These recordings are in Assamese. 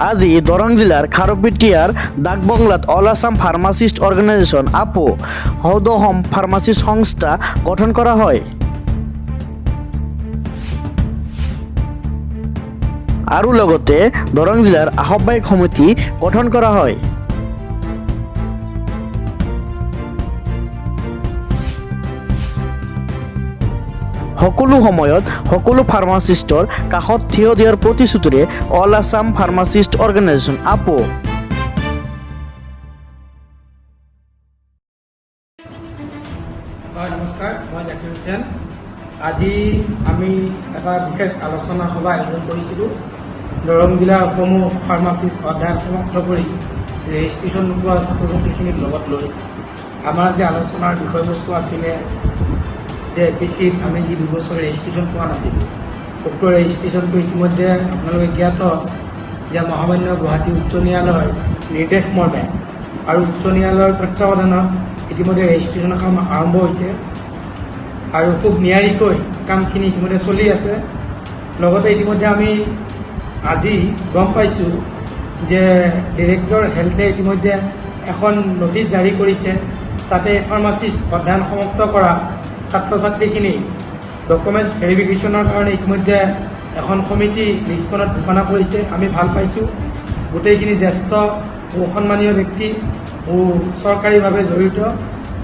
আজি দৰং জিলাৰ খাৰুপেটীয়াৰ ডাকবংলাত অল আছাম ফাৰ্মাচিষ্ট অৰ্গেনাইজেশ্যন আপো সৌদহম ফাৰ্মাচিষ্ট সংস্থা গঠন কৰা হয়। আৰু লগতে দৰং জিলাৰ আহ্বায়ক সমিতি গঠন কৰা হয়। সকলো সময়ত সকলো ফাৰ্মাচিষ্টৰ কাষত থিয় দিয়াৰ প্ৰতিশ্ৰুতিৰে অল আছাম ফাৰ্মাচিষ্ট অৰ্গেনাইজেশ্যন আপো নমস্কাৰ, মই জাকিৰ হুছেইন। আজি আমি এটা বিশেষ আলোচনা সভা আয়োজন কৰিছিলোঁ দৰং জিলাৰ সমূহ ফাৰ্মাচিষ্ট অধ্যয়ন সমাপ্ত কৰি ৰেজিষ্ট্ৰেশ্যন নোপোৱা ছাত্ৰ ছাত্ৰীখিনিক লগত লৈ আমাৰ যে আলোচনাৰ বিষয়বস্তু আছিলে যে এপিচিত আমি যি 2 বছৰ ৰেজিষ্ট্ৰেশ্যন পোৱা নাছিলোঁ, উক্ত ৰেজিষ্ট্ৰেশ্যনটো ইতিমধ্যে আপোনালোকে জ্ঞাত যে মহামান্য গুৱাহাটী উচ্চ ন্যায়ালয়ৰ নিৰ্দেশ মৰ্মে আৰু উচ্চ ন্যায়ালয়ৰ তত্বাৱধানত ইতিমধ্যে ৰেজিষ্ট্ৰেশ্যনৰ কাম আৰম্ভ হৈছে আৰু খুব নিয়াৰিকৈ কামখিনি ইতিমধ্যে চলি আছে। লগতে ইতিমধ্যে আমি আজি গম পাইছোঁ যে ডিৰেক্টৰ হেল্থে ইতিমধ্যে এখন নটিচ জাৰি কৰিছে। তাতে ফাৰ্মাচিষ্ট অধ্যয়ন সমাপ্ত কৰা ছাত্ৰ ছাত্ৰীখিনি ডকুমেণ্টছ ভেৰিফিকেশ্যনৰ কাৰণে ইতিমধ্যে এখন সমিতি লিষ্টখনত ঘোষণা কৰিছে। আমি ভাল পাইছোঁ। গোটেইখিনি জ্যেষ্ঠ সন্মানীয় ব্যক্তি চৰকাৰীভাৱে জড়িত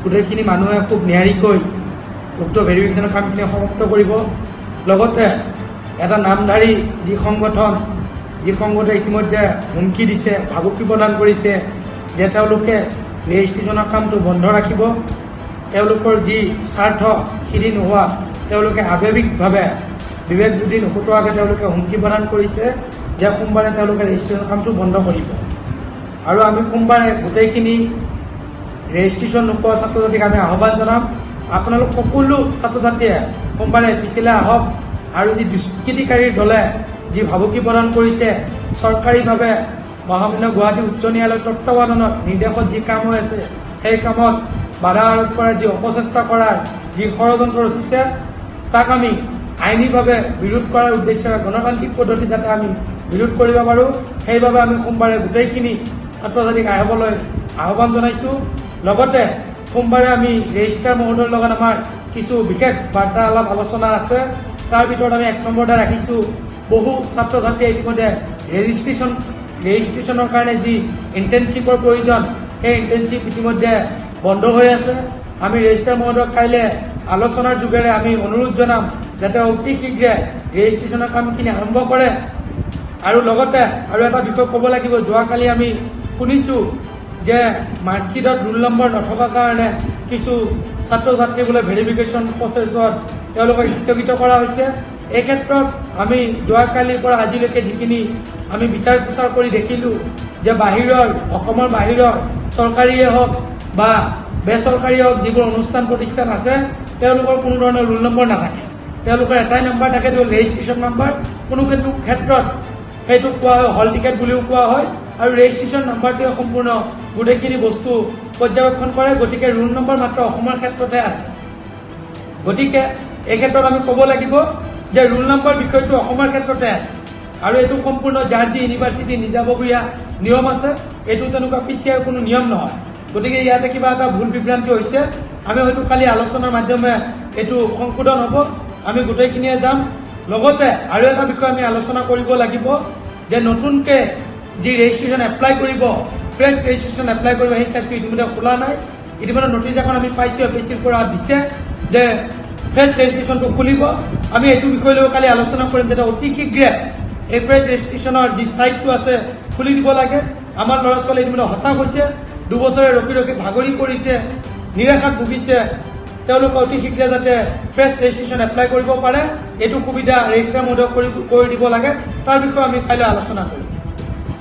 গোটেইখিনি মানুহে খুব নিয়াৰিকৈ উক্ত ভেৰিফিকেশ্যনৰ কামখিনি সমাপ্ত কৰিব। লগতে এটা নামধাৰী যি সংগঠনে ইতিমধ্যে হুমকি দিছে, ভাবুকি প্ৰদান কৰিছে যে তেওঁলোকে ৰেজিষ্ট্ৰেশ্যনৰ কামটো বন্ধ ৰাখিব। তেওঁলোকৰ যি স্বাৰ্থ সিদ্ধি নোহোৱা তেওঁলোকে আৱেগিকভাৱে বিবেক বুদ্ধি নুখুটোৱাকৈ তেওঁলোকে হুমকি প্ৰদান কৰিছে যে সোমবাৰে তেওঁলোকে ৰেজিষ্ট্ৰেশ্যন কামটো বন্ধ কৰিব। আৰু আমি সোমবাৰে গোটেইখিনি ৰেজিষ্ট্ৰেশ্যন নোপোৱা ছাত্ৰ ছাত্ৰীক আমি আহ্বান জনাম, আপোনালোক সকলো ছাত্ৰ ছাত্ৰীয়ে সোমবাৰে পিছলৈ আহক আৰু যি দুষ্কৃতিকাৰীৰ দলে যি ভাবুকি প্ৰদান কৰিছে, চৰকাৰীভাৱে মহামান্য গুৱাহাটী উচ্চ ন্যায়ালয়ৰ তত্বাৱধানত নিৰ্দেশত যি কাম হৈ আছে সেই কামত বাধা আৰোপ কৰাৰ যি অপচেষ্টা কৰাৰ যি ষড়যন্ত্ৰ ৰচিছে তাক আমি আইনীভাৱে বিৰোধ কৰাৰ উদ্দেশ্যে গণতান্ত্ৰিক পদ্ধতি যাতে আমি বিৰোধ কৰিব পাৰোঁ সেইবাবে আমি সোমবাৰে গোটেইখিনি ছাত্ৰ ছাত্ৰীক আহিবলৈ আহ্বান জনাইছোঁ। লগতে সোমবাৰে আমি ৰেজিষ্ট্ৰাৰ মহোদয়ৰ লগত আমাৰ কিছু বিশেষ বাৰ্তালাপ আলোচনা আছে। তাৰ ভিতৰত আমি 1 নম্বৰতে ৰাখিছোঁ বহু ছাত্ৰ ছাত্ৰীয়ে ইতিমধ্যে ৰেজিষ্ট্ৰেশ্যনৰ কাৰণে যি ইণ্টাৰ্ণশ্বিপৰ প্ৰয়োজন সেই ইণ্টাৰ্ণশ্বিপ ইতিমধ্যে বন্ধ হৈ আছে। আমি ৰেজিষ্ট্ৰাৰ মহোদয়ক কাইলৈ আলোচনাৰ যোগেৰে আমি অনুৰোধ জনাম যাতে অতি শীঘ্ৰে ৰেজিষ্ট্ৰেশ্যনৰ কামখিনি আৰম্ভ কৰে। আৰু লগতে আৰু এটা বিষয় ক'ব লাগিব, যোৱাকালি আমি শুনিছোঁ যে মাৰ্কশ্বিটত ৰোল নম্বৰ নথকাৰ কাৰণে কিছু ছাত্ৰ ছাত্ৰী বোলে ভেৰিফিকেশ্যন প্ৰচেছত তেওঁলোকক স্থগিত কৰা হৈছে। এই ক্ষেত্ৰত আমি যোৱাকালিৰ পৰা আজিলৈকে যিখিনি আমি বিচাৰ প্ৰচাৰ কৰি দেখিলোঁ যে অসমৰ বাহিৰৰ চৰকাৰীয়ে হওক বা বেচৰকাৰী হওক যিবোৰ অনুষ্ঠান প্ৰতিষ্ঠান আছে তেওঁলোকৰ কোনো ধৰণৰ ৰোল নম্বৰ নাথাকে। তেওঁলোকৰ এটাই নম্বৰ থাকে, ৰেজিষ্ট্ৰেশ্যন নম্বৰ। কোনো ক্ষেত্ৰত সেইটোক কোৱা হয় হল টিকেট বুলিও কোৱা হয় আৰু ৰেজিষ্ট্ৰেশ্যন নম্বৰটোৱে সম্পূৰ্ণ গোটেইখিনি বস্তু পৰ্যবেক্ষণ কৰে। গতিকে ৰোল নম্বৰ মাত্ৰ অসমৰ ক্ষেত্ৰতে আছে। গতিকে এই ক্ষেত্ৰত আমি ক'ব লাগিব যে ৰোল নম্বৰ বিষয়টো অসমৰ ক্ষেত্ৰতে আছে আৰু এইটো সম্পূৰ্ণ যাৰ যি ইউনিভাৰ্চিটিৰ নিজাববীয়া নিয়ম আছে, এইটো তেনেকুৱা PCI কোনো নিয়ম নহয়। গতিকে ইয়াতে কিবা এটা ভুল বিভ্ৰান্তি হৈছে। আমি হয়তো কালি আলোচনাৰ মাধ্যমে এইটো সংশোধন হ'ব, আমি গোটেইখিনিয়ে যাম। লগতে আৰু এটা বিষয় আমি আলোচনা কৰিব লাগিব যে নতুনকৈ যি ৰেজিষ্ট্ৰেশ্যন এপ্লাই কৰিব, ফ্ৰেছ ৰেজিষ্ট্ৰেশ্যন এপ্লাই কৰিব, সেই চাইটটো ইতিমধ্যে খোলা নাই। ইতিমধ্যে নটিচ এখন আমি পাইছোঁ এপিচিৰ পৰা দিছে যে ফ্ৰেছ ৰেজিষ্ট্ৰেশ্যনটো খুলিব। আমি এইটো বিষয় লৈ কালি আলোচনা কৰিম যাতে অতি শীঘ্ৰে এই ফ্ৰেছ ৰেজিষ্ট্ৰেশ্যনৰ যি চাইটটো আছে খুলি দিব লাগে। আমাৰ ল'ৰা ছোৱালী ইতিমধ্যে হতাশ হৈছে, 2 বছৰে ৰখি ভাগৰি পৰিছে, নিৰাশাত ভুগিছে। তেওঁলোকে অতি শীঘ্ৰে যাতে ফ্ৰেছ ৰেজিষ্ট্ৰেশ্যন এপ্লাই কৰিব পাৰে এইটো সুবিধা ৰেজিষ্ট্ৰাৰ মহোদয়ক কৰি দিব লাগে। তাৰ বিষয়ে আমি কাইলৈ আলোচনা কৰিম।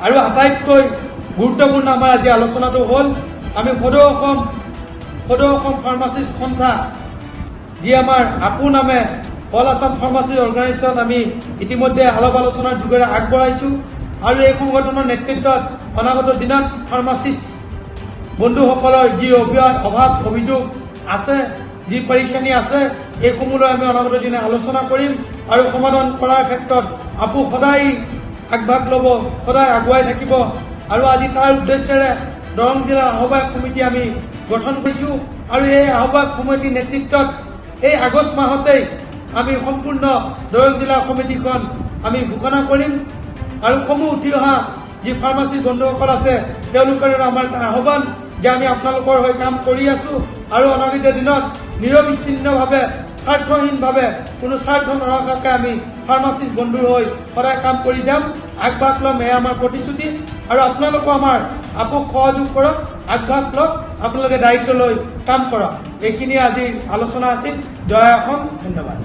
আৰু আটাইতকৈ গুৰুত্বপূৰ্ণ আমাৰ আজি আলোচনাটো হ'ল আমি সদৌ অসম ফাৰ্মাচিষ্ট সন্থা যি আমাৰ আপো নামে অল আছাম ফাৰ্মাচিষ্ট অৰ্গেনাইজেশ্যন আমি ইতিমধ্যে আলাপ আলোচনাৰ যোগেৰে আগবঢ়াইছোঁ। আৰু এই সংগঠনৰ নেতৃত্বত অনাগত দিনত ফাৰ্মাচিষ্ট বন্ধুসকলৰ যি অভাৱ অভিযোগ আছে, যি পৰীক্ষানি আছে, এইসমূহলৈ আমি অনাগত দিনে আলোচনা কৰিম আৰু সমাধান কৰাৰ ক্ষেত্ৰত আপো সদায় আগভাগ ল'ব, সদায় আগুৱাই থাকিব। আৰু আজি তাৰ উদ্দেশ্যেৰে দৰং জিলাৰ আহ্বায়ক সমিতি আমি গঠন কৰিছোঁ। আৰু এই আহ্বায়ক সমিতিৰ নেতৃত্বত এই আগষ্ট মাহতেই আমি সম্পূৰ্ণ দৰং জিলাৰ সমিতিখন আমি ঘোষণা কৰিম। আৰু সমূহ উঠি অহা যি ফাৰ্মাচী বন্ধুসকল আছে তেওঁলোকৰ আমাৰ এটা আহ্বান যে আমি আপোনালোকৰ হৈ কাম কৰি আছোঁ আৰু অনাগত দিনত নিৰবিচ্ছিন্নভাৱে স্বাৰ্থহীনভাৱে কোনো স্বাৰ্থ নৰখাকৈ আমি ফাৰ্মাচিষ্ট বন্ধুৰ হৈ সদায় কাম কৰি যাম। আগভাগ ল'ম, এয়া আমাৰ প্ৰতিশ্ৰুতি। আৰু আপোনালোকো আমাৰ আপোক সহযোগ কৰক, আগভাগ লওক, আপোনালোকে দায়িত্ব লৈ কাম কৰক। এইখিনিয়ে আজিৰ আলোচনা আছিল। জয় অসম, ধন্যবাদ।